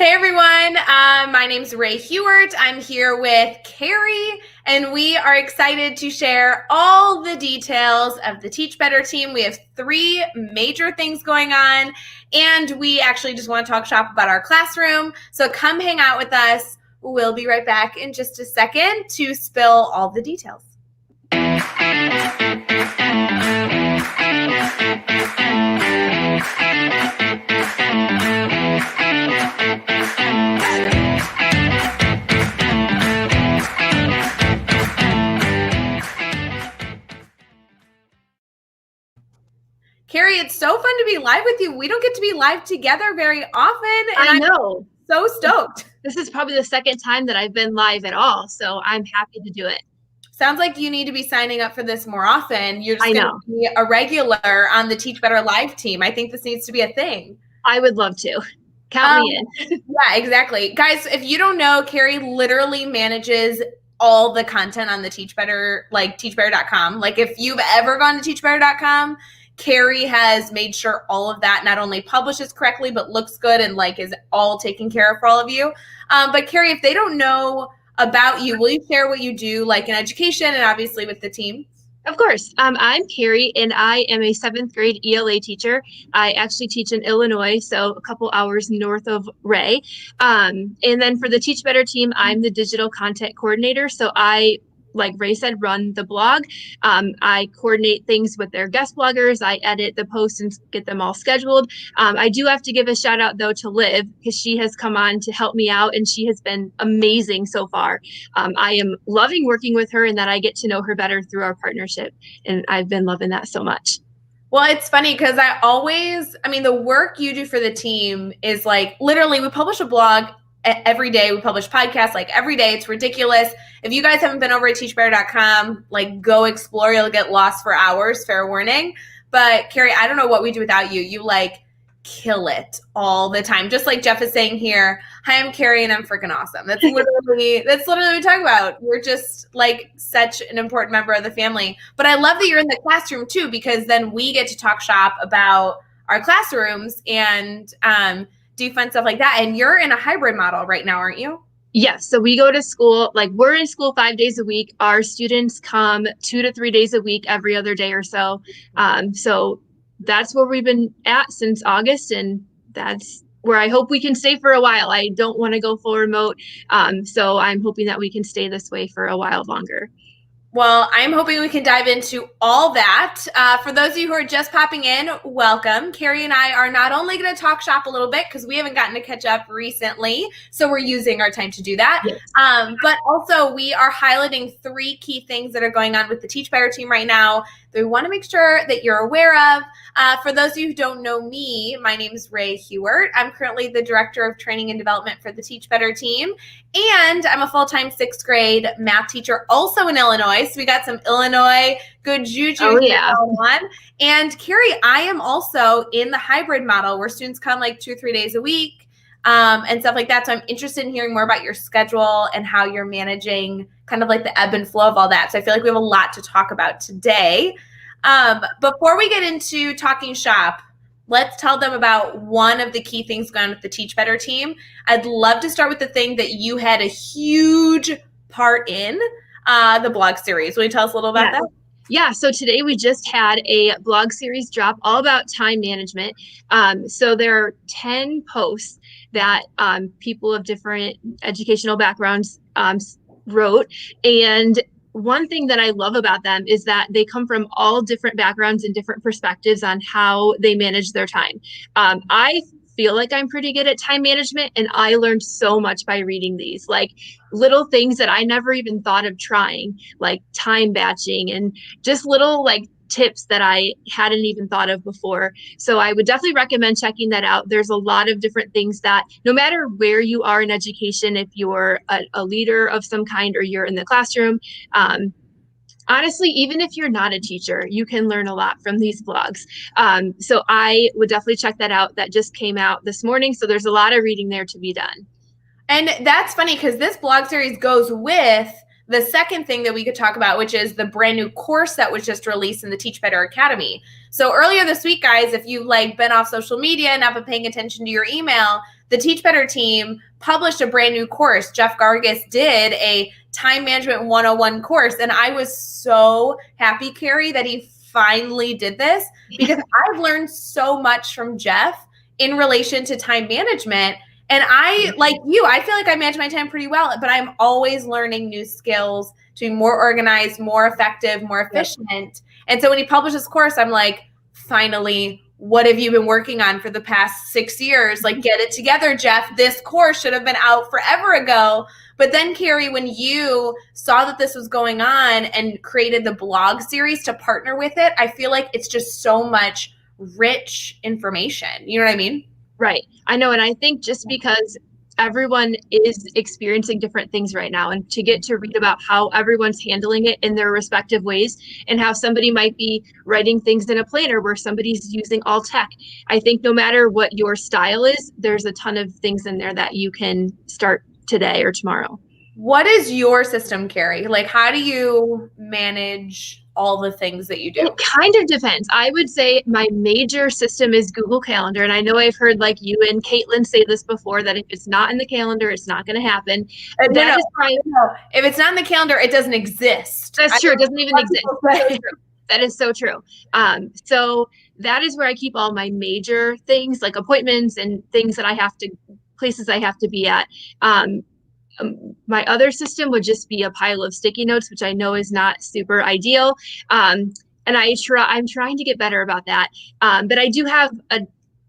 Hey everyone, my name's Rae Kari. I'm here with Kari, and we are excited to share all the details of the Teach Better team. We have 3 major things going on, and we actually just want to talk shop about our classroom. So come hang out with us. We'll be right back in just a second to spill all the details. Kari, it's so fun to be live with you. We don't get to be live together very often. And I know. I'm so stoked. This is probably the second time that I've been live at all, so I'm happy to do it. Sounds like you need to be signing up for this more often. You're just going to be a regular on the Teach Better Live team. I think this needs to be a thing. I would love to. Count me in. Yeah, exactly. Guys, if you don't know, Kari literally manages all the content on the Teach Better, like teachbetter.com. Like if you've ever gone to teachbetter.com, Kari has made sure all of that not only publishes correctly, but looks good and like is all taken care of for all of you. But Kari, if they don't know about you, will you share what you do like in education and obviously with the team? Of course. I'm Kari, and I am a 7th grade ELA teacher. I actually teach in Illinois, so a couple hours north of Rae. And then for the Teach Better team, I'm the digital content coordinator. So I, like Rae said, run the blog. I coordinate things with their guest bloggers. I edit the posts and get them all scheduled. I do have to give a shout out though to Liv, because she has come on to help me out and she has been amazing so far. I am loving working with her and that I get to know her better through our partnership. And I've been loving that so much. Well, it's funny because the work you do for the team is like literally we publish a blog every day. We publish podcasts like every day. It's ridiculous. If you guys haven't been over at teachbetter.com, like go explore. You'll get lost for hours, fair warning. But Kari, I don't know what we do without you. You like kill it all the time. Just like Jeff is saying here, hi, I'm Kari and I'm freaking awesome. That's literally what we talk about. We're just like such an important member of the family. But I love that you're in the classroom too, because then we get to talk shop about our classrooms and do fun stuff like that. And you're in a hybrid model right now, aren't you? Yes. So we go to school, like we're in school 5 days a week. Our students come 2 to 3 days a week, every other day or so. So that's where we've been at since August. And that's where I hope we can stay for a while. I don't want to go full remote. So I'm hoping that we can stay this way for a while longer. Well, I'm hoping we can dive into all that. For those of you who are just popping in, welcome. Kari and I are not only going to talk shop a little bit because we haven't gotten to catch up recently, so we're using our time to do that. Yes. But also we are highlighting 3 key things that are going on with the Teach Better team right now that we want to make sure that you're aware of. For those of you who don't know me, my name is Rae Kari. I'm currently the Director of Training and Development for the Teach Better team, and I'm a full-time 6th grade math teacher also in Illinois. So we got some Illinois good juju going on. And Kari, I am also in the hybrid model where students come like 2 or 3 days a week and stuff like that. So I'm interested in hearing more about your schedule and how you're managing kind of like the ebb and flow of all that. So I feel like we have a lot to talk about today. Before we get into talking shop, let's tell them about one of the key things going on with the Teach Better team. I'd love to start with the thing that you had a huge part in, the blog series. Will you tell us a little about that? Yeah, so today we just had a blog series drop all about time management. So there are 10 posts that people of different educational backgrounds wrote. And one thing that I love about them is that they come from all different backgrounds and different perspectives on how they manage their time. I feel like I'm pretty good at time management, and I learned so much by reading these, like little things that I never even thought of trying, like time batching and just little like tips that I hadn't even thought of before. So I would definitely recommend checking that out. There's a lot of different things that no matter where you are in education, if you're a leader of some kind or you're in the classroom, honestly, even if you're not a teacher, you can learn a lot from these blogs. So I would definitely check that out. That just came out this morning. So there's a lot of reading there to be done. And that's funny because this blog series goes with the second thing that we could talk about, which is the brand new course that was just released in the Teach Better Academy. So earlier this week, guys, if you've like been off social media and not been paying attention to your email, the Teach Better team published a brand new course. Jeff Gargis did a time management 101 course. And I was so happy, Kari, that he finally did this, because I've learned so much from Jeff in relation to time management. And I, like you, I feel like I manage my time pretty well, but I'm always learning new skills to be more organized, more effective, more efficient. Yep. And so when he published this course, I'm like, finally, what have you been working on for the past 6 years? Like, get it together, Jeff. This course should have been out forever ago. But then, Kari, when you saw that this was going on and created the blog series to partner with it, I feel like it's just so much rich information. You know what I mean? Right. I know. And I think just because everyone is experiencing different things right now, and to get to read about how everyone's handling it in their respective ways, and how somebody might be writing things in a planner where somebody's using all tech. I think no matter what your style is, there's a ton of things in there that you can start today or tomorrow. What is your system, Kari? Like, how do you manage all the things that you do? It kind of depends. I would say my major system is Google Calendar. And I know I've heard like you and Caitlin say this before, that if it's not in the calendar, it's not going to happen. No. If it's not in the calendar, it doesn't exist. That's true. It doesn't even exist. That is so true. So that is where I keep all my major things, like appointments and things that I have to, places I have to be at. My other system would just be a pile of sticky notes, which I know is not super ideal. And I'm trying to get better about that. But I do have a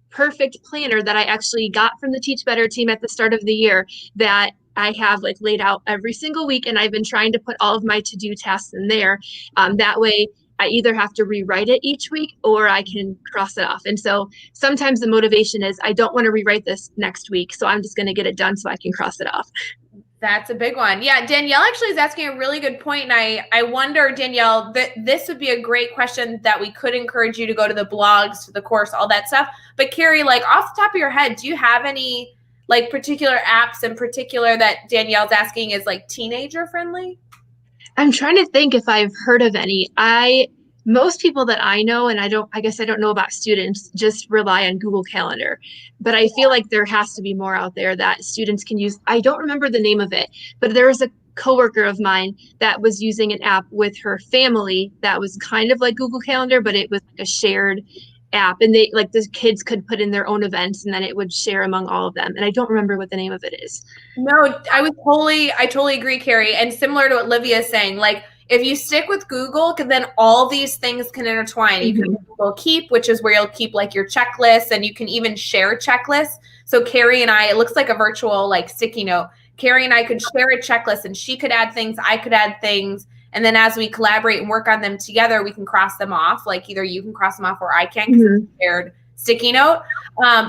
perfect planner that I actually got from the Teach Better team at the start of the year that I have like laid out every single week. And I've been trying to put all of my to-do tasks in there. That way I either have to rewrite it each week or I can cross it off. And so sometimes the motivation is I don't want to rewrite this next week, so I'm just going to get it done so I can cross it off. That's a big one. Yeah, Danielle actually is asking a really good point. And I wonder, Danielle, that this would be a great question that we could encourage you to go to the blogs, to the course, all that stuff. But Kari, like off the top of your head, do you have any like particular apps in particular that Danielle's asking is like teenager friendly? I'm trying to think if I've heard of any. Most people that I know, and I guess I don't know about students, just rely on Google Calendar. But I feel like there has to be more out there that students can use. I don't remember the name of it, but there was a coworker of mine that was using an app with her family that was kind of like Google Calendar, but it was like a shared app, and they like the kids could put in their own events and then it would share among all of them. And I don't remember what the name of it is. No, I totally agree, Kari. And similar to what Livia is saying, like if you stick with Google, then all these things can intertwine. You can Google Keep, which is where you'll keep like your checklists, and you can even share checklists. So Kari and I, it looks like a virtual like sticky note. Kari and I could share a checklist, and she could add things, I could add things. And then as we collaborate and work on them together, we can cross them off. Like either you can cross them off or I can, because it's a shared sticky note,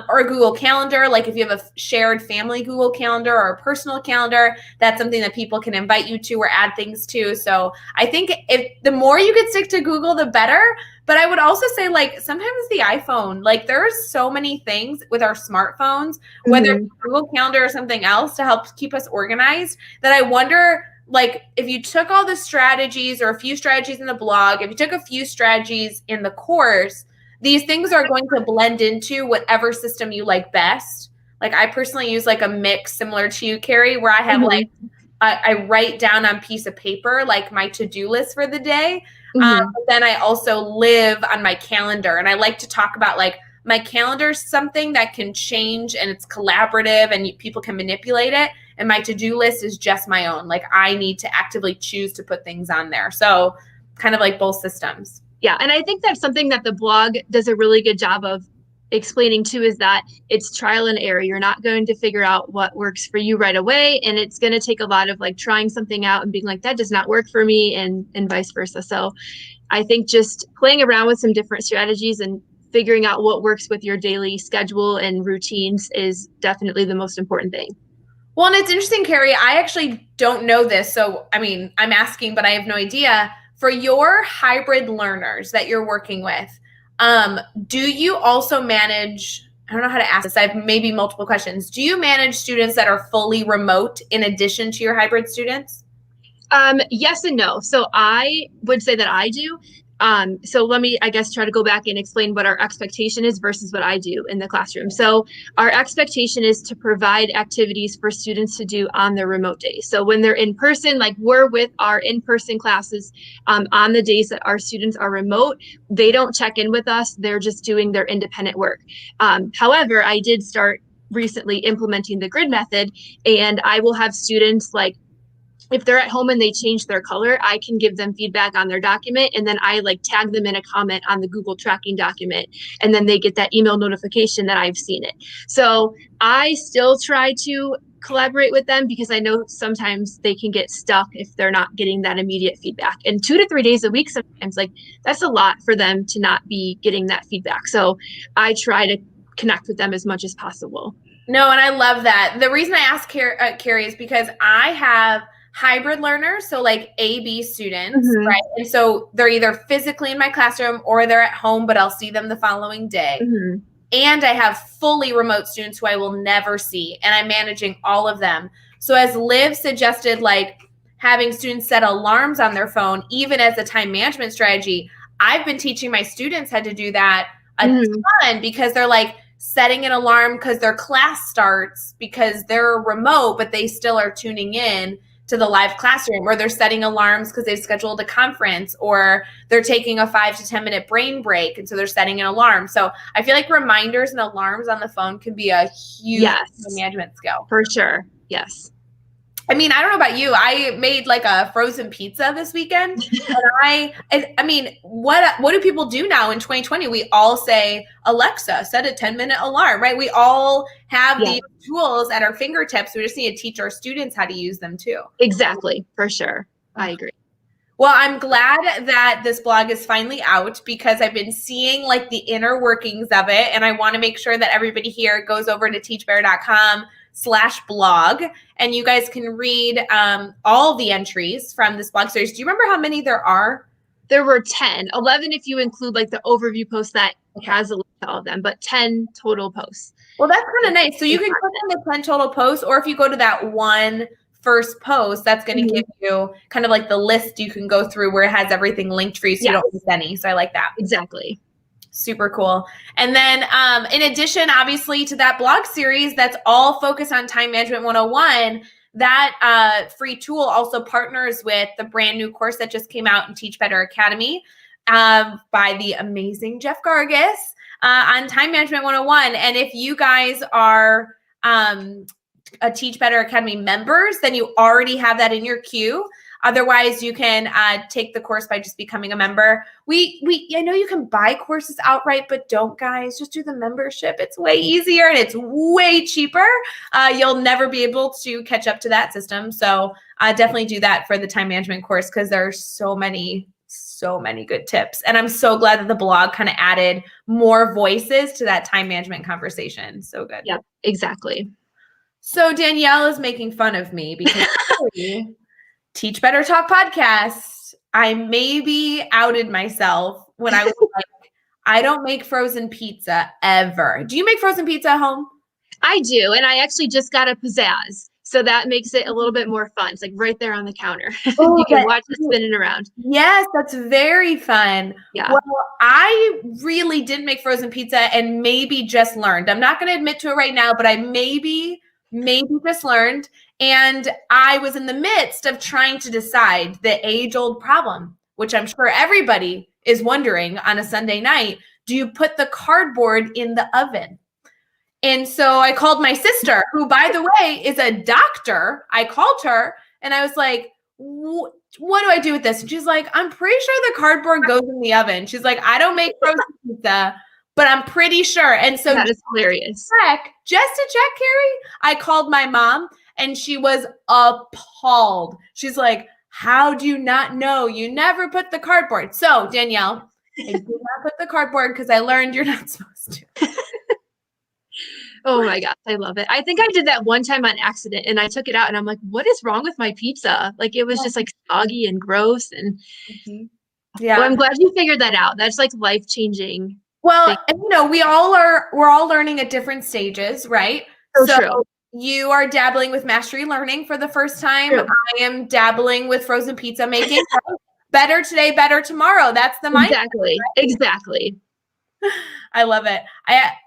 or Google Calendar. Like if you have a shared family Google Calendar or a personal calendar, that's something that people can invite you to or add things to. So I think if the more you could stick to Google, the better. But I would also say like sometimes the iPhone, like there's so many things with our smartphones, whether it's Google Calendar or something else to help keep us organized, that I wonder, like if you took all the strategies or a few strategies in the blog, if you took a few strategies in the course, these things are going to blend into whatever system you like best. Like I personally use like a mix similar to you, Kari, where I have like, I write down on piece of paper, like my to-do list for the day. But then I also live on my calendar, and I like to talk about like my calendar is something that can change and it's collaborative and people can manipulate it. And my to-do list is just my own. Like I need to actively choose to put things on there. So kind of like both systems. Yeah. And I think that's something that the blog does a really good job of explaining too, is that it's trial and error. You're not going to figure out what works for you right away. And it's going to take a lot of like trying something out and being like, that does not work for me, and vice versa. So I think just playing around with some different strategies and figuring out what works with your daily schedule and routines is definitely the most important thing. Well, and it's interesting, Kari, I actually don't know this. So, I mean, I'm asking, but I have no idea. For your hybrid learners that you're working with, do you also manage, I don't know how to ask this, I have maybe multiple questions. Do you manage students that are fully remote in addition to your hybrid students? Yes and no. So I would say that I do. So let me, I guess, try to go back and explain what our expectation is versus what I do in the classroom. So our expectation is to provide activities for students to do on their remote days. So when they're in person, like we're with our in-person classes on the days that our students are remote, they don't check in with us. They're just doing their independent work. However, I did start recently implementing the grid method, and I will have students like if they're at home and they change their color, I can give them feedback on their document, and then I like tag them in a comment on the Google tracking document, and then they get that email notification that I've seen it. So I still try to collaborate with them because I know sometimes they can get stuck if they're not getting that immediate feedback. And 2 to 3 days a week, sometimes like that's a lot for them to not be getting that feedback. So I try to connect with them as much as possible. No, and I love that. The reason I ask Carrie is because I have hybrid learners, so like AB students, Mm-hmm. right? And so they're either physically in my classroom or they're at home, but I'll see them the following day. Mm-hmm. And I have fully remote students who I will never see, and I'm managing all of them. So as Liv suggested, like having students set alarms on their phone, even as a time management strategy, I've been teaching my students how to do that a ton because they're like setting an alarm because their class starts because they're remote, but they still are tuning in to the live classroom, or they're setting alarms because they've scheduled a conference, or they're taking a 5 to 10 minute brain break. And so they're setting an alarm. So I feel like reminders and alarms on the phone can be a huge management skill. For sure. Yes. I mean, I don't know about you. I made like a frozen pizza this weekend. And I mean, what do people do now in 2020? We all say, Alexa, set a 10-minute alarm, right? We all have these tools at our fingertips. We just need to teach our students how to use them too. Exactly. For sure. I agree. Well, I'm glad that this blog is finally out because I've been seeing like the inner workings of it. And I want to make sure that everybody here goes over to teachbetter.com/blog and you guys can read all the entries from this blog series. Do you remember how many there are? There were 10, 11 if you include like the overview post that has a link to all of them, but 10 total posts. Well, that's kind of nice. So you can click on the 10 total posts, or if you go to that one first post, that's going to give you kind of like the list you can go through where it has everything linked for you so you don't miss any. So I like that. Exactly. Super cool. And then in addition, obviously, to that blog series that's all focused on Time Management 101, that free tool also partners with the brand new course that just came out in Teach Better Academy by the amazing Jeff Gargis on Time Management 101. And if you guys are a Teach Better Academy members, then you already have that in your queue. Otherwise, you can take the course by just becoming a member. I know you can buy courses outright, but don't, guys. Just do the membership. It's way easier and it's way cheaper. You'll never be able to catch up to that system. So definitely do that for the time management course because there are so many good tips. And I'm so glad that the blog kind of added more voices to that time management conversation. So good. Yep, exactly. So Danielle is making fun of me because Teach Better Talk podcast, I maybe outed myself when I was like, I don't make frozen pizza ever. Do you make frozen pizza at home? I do. And I actually just got a pizzazz. So that makes it a little bit more fun. It's like right there on the counter. Oh, you can watch it spinning around. Yes, that's very fun. Yeah. Well, I really did make frozen pizza and maybe just learned. I'm not going to admit to it right now, but I maybe just learned. And I was in the midst of trying to decide the age-old problem, which I'm sure everybody is wondering on a Sunday night. Do you put the cardboard in the oven? And so I called my sister, who, by the way, is a doctor. I called her and I was like, what do I do with this? And she's like, I'm pretty sure the cardboard goes in the oven. She's like, I don't make frozen pizza, but I'm pretty sure. And so that is hilarious. Just to check, Carrie, I called my mom and she was appalled. She's like, how do you not know? You never put the cardboard. So Danielle, I did not put the cardboard because I learned you're not supposed to. Oh my gosh, I love it. I think I did that one time on accident and I took it out and I'm like, what is wrong with my pizza? Like it was just like soggy and gross. And yeah, well, I'm glad you figured that out. That's like life-changing. Well, and, we're all learning at different stages, right? So true. You are dabbling with mastery learning for the first time. True. I am dabbling with frozen pizza making. Better today, better tomorrow. That's the mindset. Exactly. Exactly. I love it.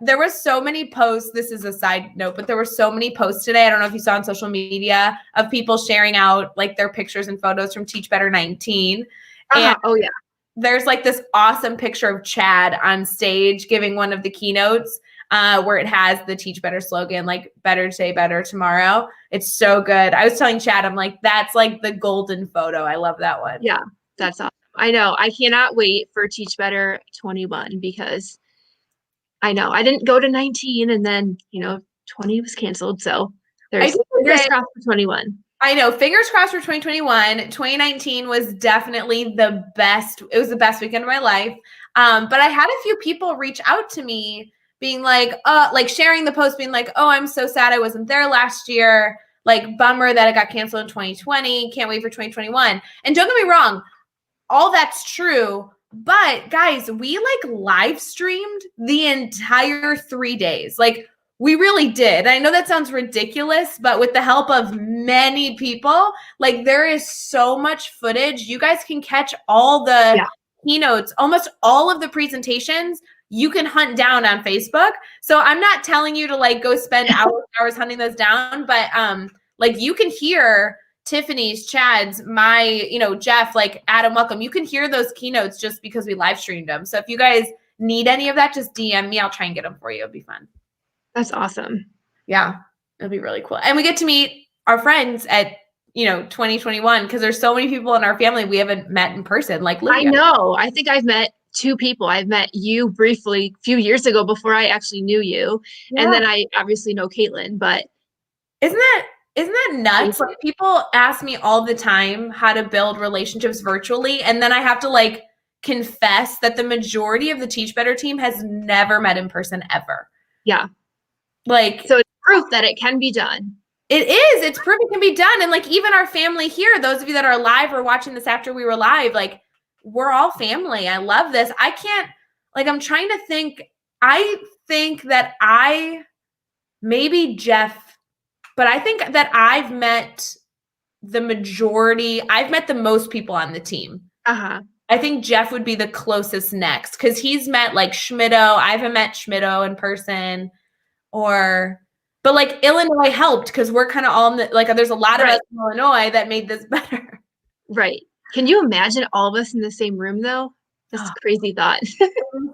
There was so many posts. This is a side note, but there were so many posts today. I don't know if you saw on social media of people sharing out like their pictures and photos from Teach Better 19. And Oh yeah. there's like this awesome picture of Chad on stage giving one of the keynotes where it has the Teach Better slogan, like better today, better tomorrow. It's so good. I was telling Chad, I'm like, that's like the golden photo. I love that one. Yeah, that's awesome. I know. I cannot wait for Teach Better 21 because I know I didn't go to 19 and then, 20 was canceled. So I there's do fingers say, crossed for 21. I know, fingers crossed for 2021. 2019 was definitely the best. It was the best weekend of my life. But I had a few people reach out to me being like sharing the post, being like, oh, I'm so sad I wasn't there last year. Like, bummer that it got canceled in 2020. Can't wait for 2021. And don't get me wrong, all that's true. But guys, we like live streamed the entire 3 days. Like, we really did. I know that sounds ridiculous, but with the help of many people, like there is so much footage. You guys can catch all the keynotes, almost all of the presentations you can hunt down on Facebook. So I'm not telling you to like go spend hours hunting those down, but like you can hear Tiffany's, Chad's, my, Jeff, like Adam, welcome. You can hear those keynotes just because we live streamed them. So if you guys need any of that, just DM me. I'll try and get them for you. It'll be fun. That's awesome. Yeah, it'll be really cool. And we get to meet our friends at, 2021 because there's so many people in our family we haven't met in person. Like Lydia. I know. I think I've met two people. I've met you briefly a few years ago before I actually knew you. Yeah. And then I obviously know Caitlin, but isn't that nuts? Like people ask me all the time how to build relationships virtually. And then I have to like confess that the majority of the Teach Better team has never met in person ever. Yeah. Like, so it's proof that it can be done. It is. It's proof it can be done. And like even our family here, those of you that are live or watching this after we were live, like we're all family. I love this. I can't, like, I'm trying to think. I think that maybe Jeff, but I think that I've met the most people on the team. Uh-huh. I think Jeff would be the closest next because he's met like Schmitto. I haven't met Schmitto in person but like Illinois helped because we're kind of all in there's a lot of us in Illinois that made this better. Right. Can you imagine all of us in the same room though? That's a crazy thought.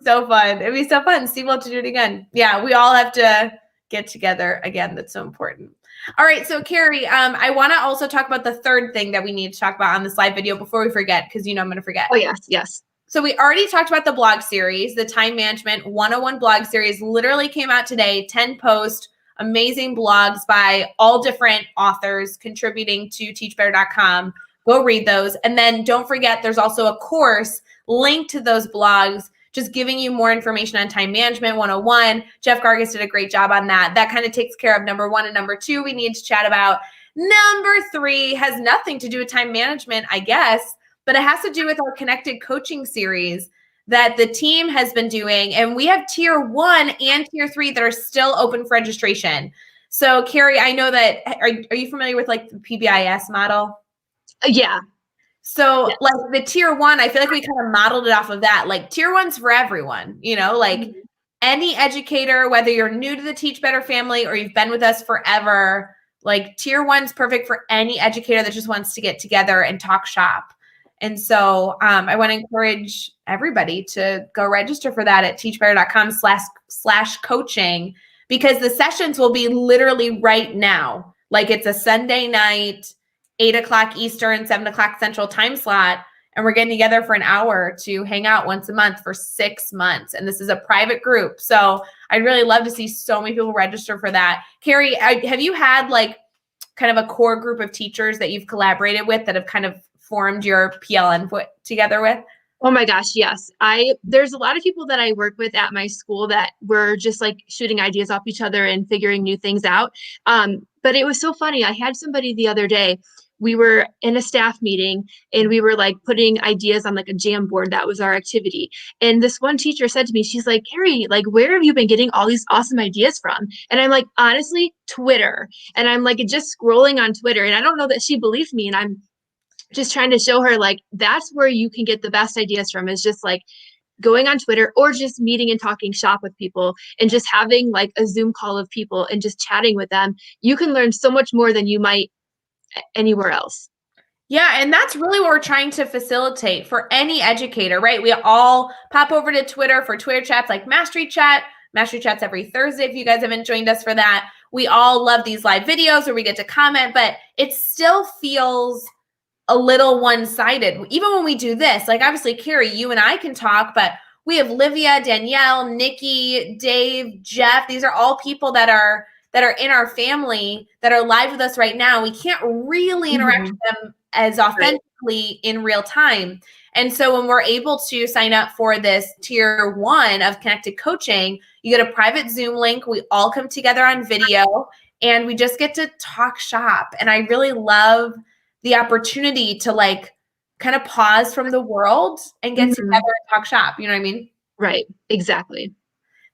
So fun. It'd be so fun. Steve will have to do it again. Yeah, we all have to get together again. That's so important. All right. So Carrie, I want to also talk about the third thing that we need to talk about on this live video before we forget, because I'm going to forget. Oh, yes. Yes. So we already talked about the blog series, the Time Management 101 blog series literally came out today, 10 posts, amazing blogs by all different authors contributing to teachbetter.com. Go read those. And then don't forget, there's also a course linked to those blogs, just giving you more information on Time Management 101. Jeff Gargis did a great job on that. That kind of takes care of number 1 and number 2 we need to chat about. Number 3 has nothing to do with time management, I guess, but it has to do with our connected coaching series that the team has been doing. And we have tier 1 and tier 3 that are still open for registration. So Carrie, I know that, are you familiar with like the PBIS model? Yeah. So like the tier 1, I feel like we kind of modeled it off of that. Like tier 1's for everyone, any educator, whether you're new to the Teach Better family or you've been with us forever, like tier 1's perfect for any educator that just wants to get together and talk shop. And so I want to encourage everybody to go register for that at teachbetter.com/coaching, because the sessions will be literally right now. Like it's a Sunday night, 8:00 Eastern, 7:00 Central time slot. And we're getting together for an hour to hang out once a month for 6 months. And this is a private group. So I'd really love to see so many people register for that. Carrie, have you had like kind of a core group of teachers that you've collaborated with that have kind of formed your PLN together with? Oh my gosh, yes. There's a lot of people that I work with at my school that were just like shooting ideas off each other and figuring new things out. But it was so funny. I had somebody the other day we were in a staff meeting and we were like putting ideas on like a Jamboard. That was our activity. And this one teacher said to me, she's like, Kari, like, where have you been getting all these awesome ideas from? And I'm like, honestly, Twitter. And I'm like, just scrolling on Twitter. And I don't know that she believes me. And I'm just trying to show her like, that's where you can get the best ideas from, is just like going on Twitter or just meeting and talking shop with people and just having like a Zoom call of people and just chatting with them. You can learn so much more than you might anywhere else. Yeah, and that's really what we're trying to facilitate for any educator, right? We all pop over to Twitter for Twitter chats like Mastery Chat. Mastery Chat's every Thursday if you guys haven't joined us for that. We all love these live videos where we get to comment, but it still feels a little one-sided. Even when we do this, like obviously, Kari, you and I can talk, but we have Livia, Danielle, Nikki, Dave, Jeff. These are all people that are in our family that are live with us right now. We can't really interact with them as authentically in real time. And so when we're able to sign up for this tier 1 of connected coaching, you get a private Zoom link. We all come together on video and we just get to talk shop. And I really love the opportunity to like kind of pause from the world and get together and talk shop. You know what I mean? Right. Exactly.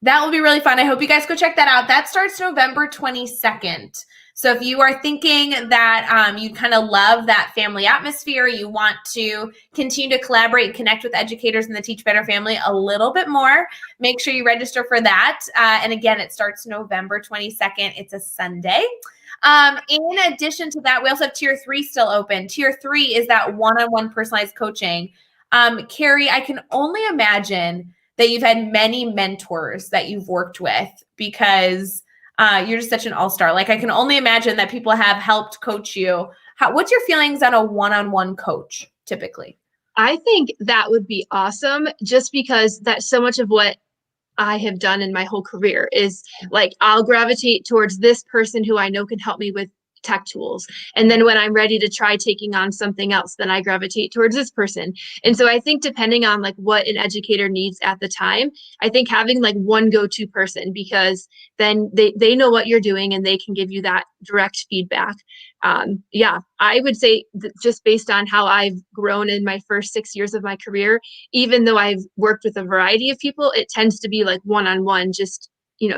That will be really fun. I hope you guys go check that out. That starts November 22nd. So if you are thinking that you kind of love that family atmosphere, you want to continue to collaborate and connect with educators in the Teach Better family a little bit more, make sure you register for that. And again, it starts November 22nd. It's a Sunday. In addition to that, we also have tier 3 still open. Tier 3 is that one-on-one personalized coaching. Kari, I can only imagine that you've had many mentors that you've worked with because you're just such an all-star. Like I can only imagine that people have helped coach you. What's your feelings on a one-on-one coach typically? I think that would be awesome just because that's so much of what I have done in my whole career is like, I'll gravitate towards this person who I know can help me with tech tools. And then when I'm ready to try taking on something else, then I gravitate towards this person. And so I think depending on like what an educator needs at the time, I think having like one go-to person, because then they know what you're doing and they can give you that direct feedback. Yeah, I would say just based on how I've grown in my first 6 years of my career, even though I've worked with a variety of people, it tends to be like one-on-one, just,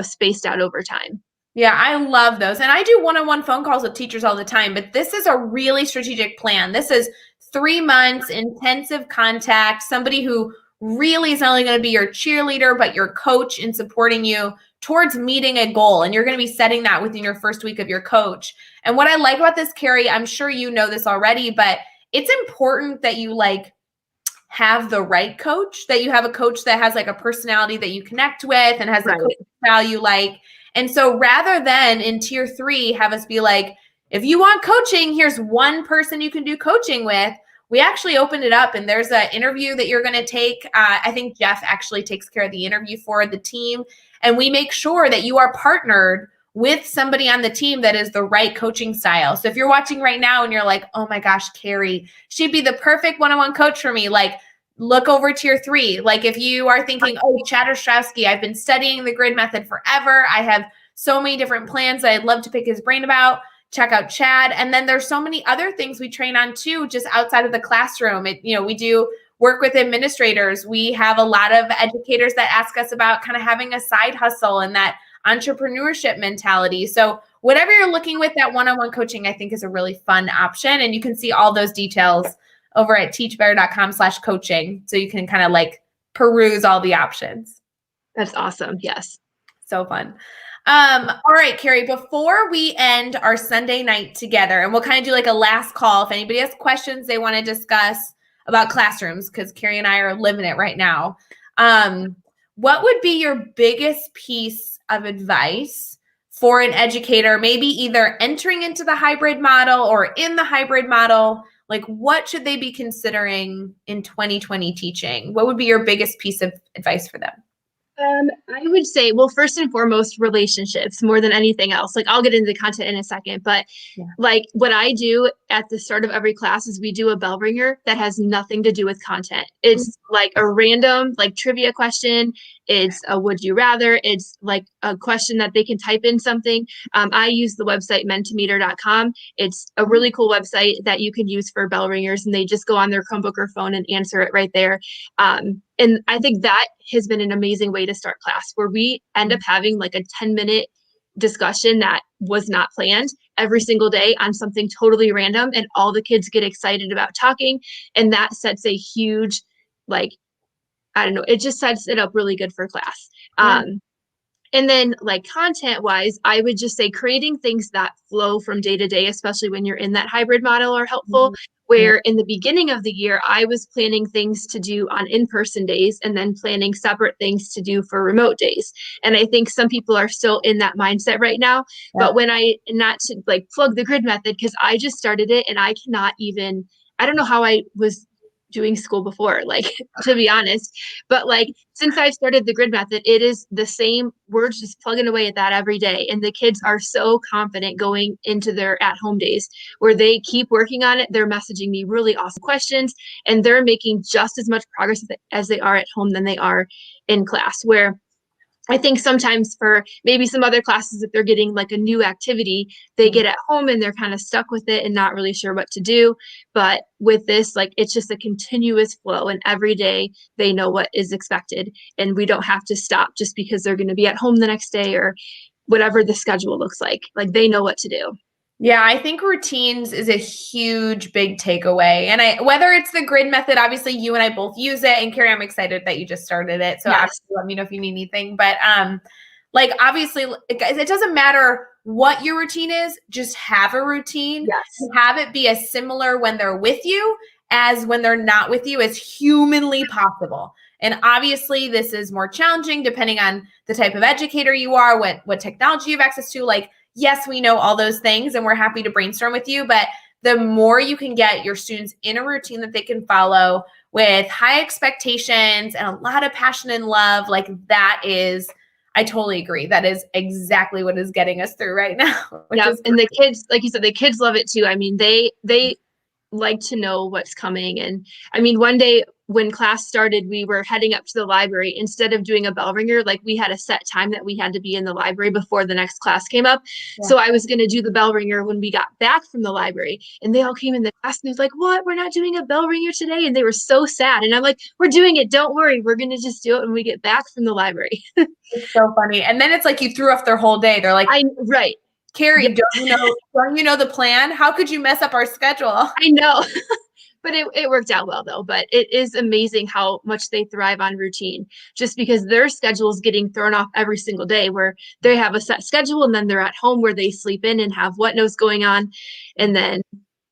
spaced out over time. Yeah, I love those. And I do one-on-one phone calls with teachers all the time, but this is a really strategic plan. This is 3 months intensive contact, somebody who really is not only going to be your cheerleader, but your coach in supporting you towards meeting a goal. And you're going to be setting that within your first week of your coach. And what I like about this, Kari, I'm sure you know this already, but it's important that you like have the right coach, that you have a coach that has like a personality that you connect with and has a coach style you like. And so rather than in tier 3, have us be like, if you want coaching, here's one person you can do coaching with. We actually opened it up and there's an interview that you're going to take. I think Jeff actually takes care of the interview for the team. And we make sure that you are partnered with somebody on the team that is the right coaching style. So if you're watching right now and you're like, oh my gosh, Kari, she'd be the perfect one-on-one coach for me. Like, look over tier 3. Like if you are thinking, oh, Chad Ostrowski, I've been studying the grid method forever. I have so many different plans that I'd love to pick his brain about. Check out Chad. And then there's so many other things we train on too, just outside of the classroom. We do work with administrators. We have a lot of educators that ask us about kind of having a side hustle and that entrepreneurship mentality. So whatever you're looking with, that one-on-one coaching, I think is a really fun option. And you can see all those details over at teachbetter.com/coaching. So you can kind of like peruse all the options. That's awesome. Yes. So fun. All right, Kari, before we end our Sunday night together, and we'll kind of do like a last call. If anybody has questions they want to discuss about classrooms, because Kari and I are living it right now. What would be your biggest piece of advice for an educator, maybe either entering into the hybrid model or in the hybrid model? Like, what should they be considering in 2020 teaching? What would be your biggest piece of advice for them? I would say, well, first and foremost, relationships more than anything else. Like I'll get into the content in a second, but Yeah. like what I do at the start of every class is we do a bell ringer that has nothing to do with content. It's like a random like trivia question. It's a would you rather. It's like a question that they can type in something. I use the website mentimeter.com. It's a really cool website that you can use for bell ringers, and they just go on their Chromebook or phone and answer it right there. And I think that has been an amazing way to start class, where we end up having like a 10-minute discussion that was not planned every single day on something totally random, and all the kids get excited about talking, and that sets a huge, like, I don't know, it just sets it up really good for class. Yeah. And then, like, content wise, I would just say creating things that flow from day to day, especially when you're in that hybrid model, are helpful. Yeah. Where in the beginning of the year, I was planning things to do on in person days and then planning separate things to do for remote days. And I think some people are still in that mindset right now. Yeah. But when not to like plug the grid method, because I just started it and I cannot even, I don't know how I was doing school before, like, to be honest. But like, since I've started the grid method, it is the same. We're just plugging away at that every day. And the kids are so confident going into their at home days where they keep working on it. They're messaging me really awesome questions, and they're making just as much progress as they are at home than they are in class. Where I think sometimes for maybe some other classes, if they're getting like a new activity, they get at home and they're kind of stuck with it and not really sure what to do. But with this, like, it's just a continuous flow, and every day they know what is expected. And we don't have to stop just because they're going to be at home the next day or whatever the schedule looks like. Like, they know what to do. Yeah, I think routines is a huge, big takeaway. And whether it's the grid method, obviously you and I both use it. And Carrie, I'm excited that you just started it. So Yes. obviously let me know if you need anything. But like obviously it doesn't matter what your routine is, just have a routine. Yes. Have it be as similar when they're with you as when they're not with you as humanly possible. And obviously this is more challenging depending on the type of educator you are, what technology you have access to. Like, yes, we know all those things and we're happy to brainstorm with you, but the more you can get your students in a routine that they can follow with high expectations and a lot of passion and love, like that is, I totally agree. That is exactly what is getting us through right now. Yeah. And the kids, like you said, the kids love it too. I mean, they like to know what's coming. And I mean, one day when class started, we were heading up to the library. Instead of doing a bell ringer, like we had a set time that we had to be in the library before the next class came up. Yeah. So I was going to do the bell ringer when we got back from the library, and they all came in the class and they was like, what? We're not doing a bell ringer today. And they were so sad. And I'm like, we're doing it. Don't worry. We're going to just do it when we get back from the library. It's so funny. And then it's like you threw off their whole day. They're like, right. Carrie, yeah. don't you know the plan? How could you mess up our schedule? I know. But it worked out well, though. But it is amazing how much they thrive on routine, just because their schedule is getting thrown off every single day, where they have a set schedule and then they're at home where they sleep in and have what knows going on. And then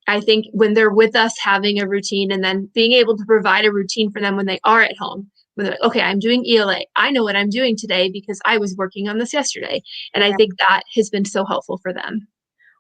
I think when they're with us, having a routine and then being able to provide a routine for them when they are at home, when they're like, okay, I'm doing ELA. I know what I'm doing today because I was working on this yesterday. And I think that has been so helpful for them.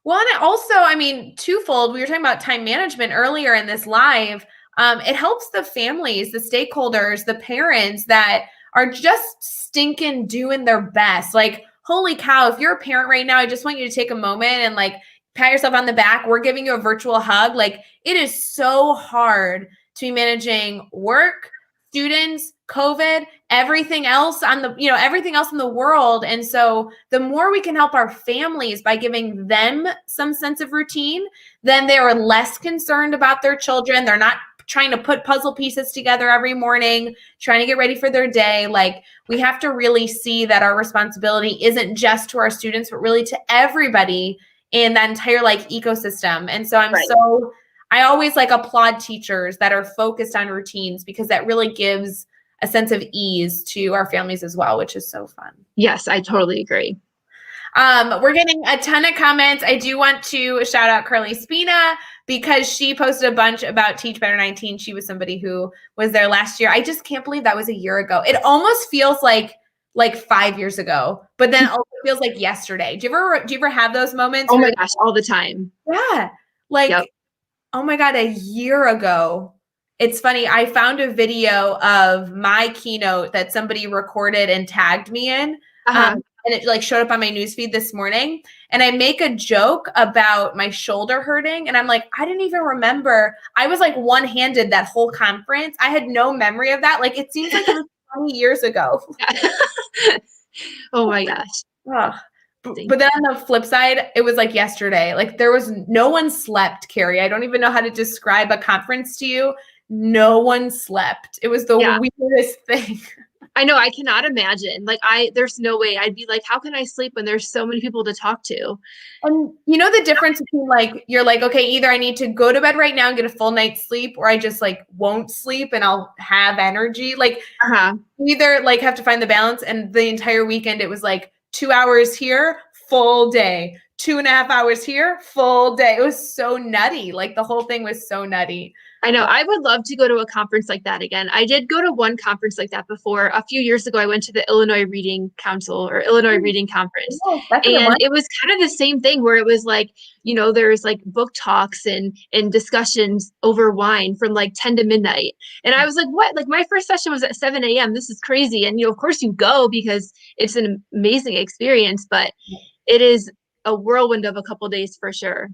Well, and also, I mean, twofold. We were talking about time management earlier in this live. It helps the families, the stakeholders, the parents that are just stinking doing their best. Like, holy cow, if you're a parent right now, I just want you to take a moment and like pat yourself on the back. We're giving you a virtual hug. Like, it is so hard to be managing work, students, COVID, everything else everything else in the world. And so the more we can help our families by giving them some sense of routine, then they are less concerned about their children. They're not trying to put puzzle pieces together every morning, trying to get ready for their day. Like, we have to really see that our responsibility isn't just to our students, but really to everybody in that entire like ecosystem. And so I always like applaud teachers that are focused on routines, because that really gives a sense of ease to our families as well, which is so fun. Yes, I totally agree. We're getting a ton of comments. I do want to shout out Carly Spina, because she posted a bunch about Teach Better 19. She was somebody who was there last year. I just can't believe that was a year ago. It almost feels like 5 years ago, but then also feels like yesterday. Do you ever have those moments? Oh my gosh, all the time. Yeah. Like, yep. Oh my God, a year ago. It's funny. I found a video of my keynote that somebody recorded and tagged me in. Uh-huh. And it like showed up on my newsfeed this morning. And I make a joke about my shoulder hurting. And I'm like, I didn't even remember. I was like one-handed that whole conference. I had no memory of that. Like, it seems like it was 20 years ago. Oh my gosh. Ugh. But then on the flip side, it was like yesterday. Like, there was no one slept, Carrie. I don't even know how to describe a conference to you. No one slept. It was the weirdest thing. I know, I cannot imagine. Like, there's no way. I'd be like, how can I sleep when there's so many people to talk to? And you know the difference between like, you're like, okay, either I need to go to bed right now and get a full night's sleep, or I just like won't sleep and I'll have energy. Like, either like have to find the balance. And the entire weekend, it was like 2 hours here, full day, 2.5 hours here, full day. It was so nutty. Like, the whole thing was so nutty. I know. I would love to go to a conference like that again. I did go to one conference like that before. A few years ago, I went to the Illinois Reading Council or Illinois Reading Conference. And it was kind of the same thing where it was like, you know, there's like book talks and discussions over wine from like 10 to midnight. And I was like, what? Like, my first session was at 7 a.m. This is crazy. And, you know, of course you go because it's an amazing experience, but it is a whirlwind of a couple days for sure.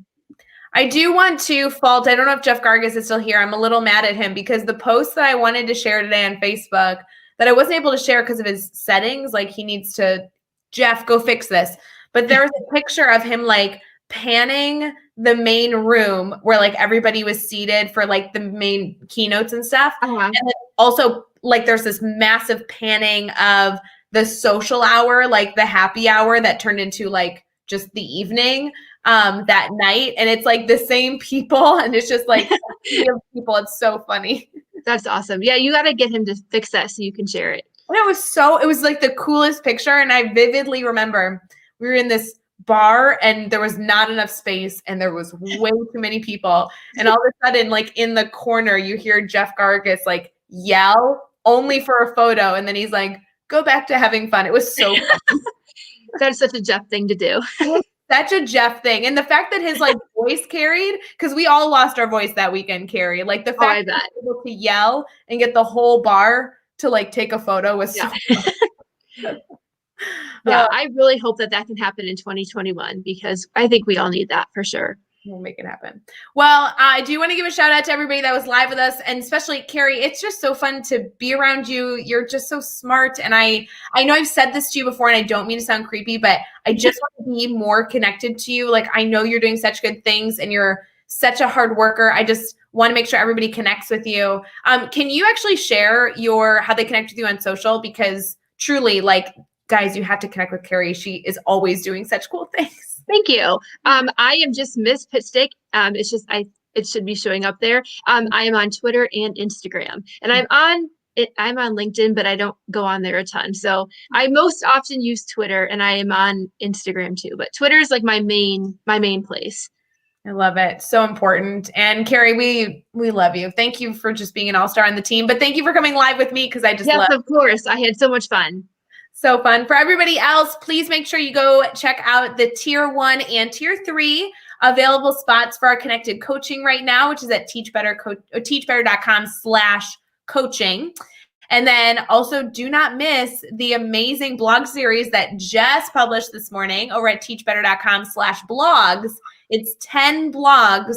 I do want to fault, I don't know if Jeff Gargas is still here. I'm a little mad at him because the post that I wanted to share today on Facebook that I wasn't able to share because of his settings, like, he needs to, Jeff, go fix this. But there was a picture of him like panning the main room where like everybody was seated for like the main keynotes and stuff. And then also like there's this massive panning of the social hour, like the happy hour that turned into like just the evening that night. And it's like the same people and it's just like people. It's so funny. That's awesome. Yeah, you got to get him to fix that so you can share it. And it was like the coolest picture. And I vividly remember we were in this bar and there was not enough space and there was way too many people. And all of a sudden, like in the corner, you hear Jeff Gargas like yell only for a photo. And then he's like, go back to having fun. It was so fun. That's such a Jeff thing to do. Such a Jeff thing. And the fact that his like voice carried, because we all lost our voice that weekend, Carrie. Like the fact that he was able to yell and get the whole bar to like take a photo was so fun. Yeah, I really hope that can happen in 2021 because I think we all need that for sure. We'll make it happen. Well, I do want to give a shout out to everybody that was live with us, and especially Carrie. It's just so fun to be around you. You're just so smart, and I know I've said this to you before, and I don't mean to sound creepy, but I just want to be more connected to you. Like, I know you're doing such good things, and you're such a hard worker. I just want to make sure everybody connects with you. Can you actually share how they connect with you on social? Because truly, like, guys, you have to connect with Carrie. She is always doing such cool things. Thank you. I am just Miss Pitstick. It's just it should be showing up there. I am on Twitter and Instagram, and I'm on LinkedIn, but I don't go on there a ton. So I most often use Twitter, and I am on Instagram too. But Twitter is like my main place. I love it. So important. And Carrie, we love you. Thank you for just being an all-star on the team. But thank you for coming live with me because I just love it. Yes, of course. I had so much fun. So fun. For everybody else, please make sure you go check out the Tier 1 and Tier 3 available spots for our connected coaching right now, which is at teachbetter.com/coaching. And then also do not miss the amazing blog series that just published this morning over at teachbetter.com/blogs. It's 10 blogs,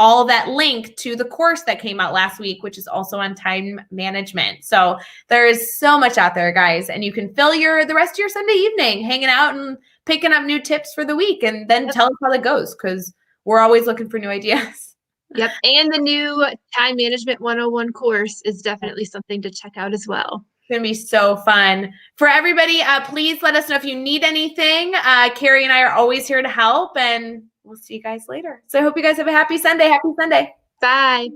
all that link to the course that came out last week, which is also on time management. So there is so much out there, guys, and you can fill the rest of your Sunday evening hanging out and picking up new tips for the week, and then tell us how that goes because we're always looking for new ideas. Yep, and the new Time Management 101 course is definitely something to check out as well. It's going to be so fun. For everybody, please let us know if you need anything. Carrie and I are always here to help, and we'll see you guys later. So I hope you guys have a happy Sunday. Happy Sunday. Bye.